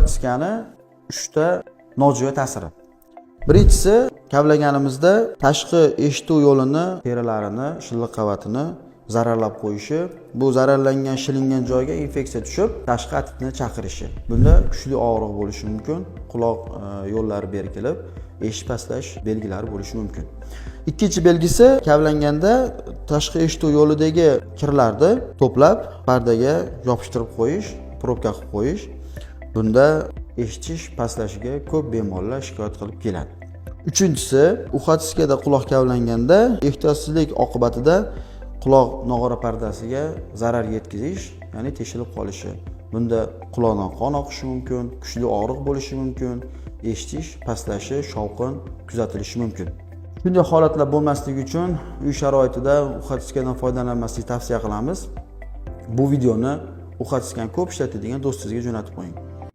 uxatiskani 3 ta nojo'ya ta'siri. Birinchisi, kavlaganimizda tashqi eshituv yo'lini, terilarini, shilliq qavatini zararlab qo'yishi, bu zararlangan, shilingan joyga infeksiya tushib, tashqi otitni chaqirishi. Bunda kuchli og'riq bo'lishi mumkin, quloq yo'llari berkilib, eshitish pastlash belgilari bo'lishi mumkin. Ikkinchi belgisi, kavlanganda tashqi eshituv yo'lidagi kirlarni to'plab pardaga yopishtirib qo'yish, probka qilib qo'yish. Bunda eshitish pastlashiga ko'p bemorlar shikoyat qilib keladi. Uchinchisi, uxatiskada quloq kavlanganda ehtiyotsizlik oqibatida quloq nog'ora pardasiga zarar yetkazish, ya'ni teshilib qolishi. Bunda quloqdan qon oqishi mumkin, kuchli og'riq bo'lishi mumkin, eshitish pastlashi, shovqin kuzatilishi mumkin. Bunday holatlar bo'lmasligi uchun uy sharoitida uxatiskadan foydalanmaslikni tavsiya qilamiz. Bu videoni uxatiskani ko'p ishlatadigan do'stingizga jo'natib qo'ying.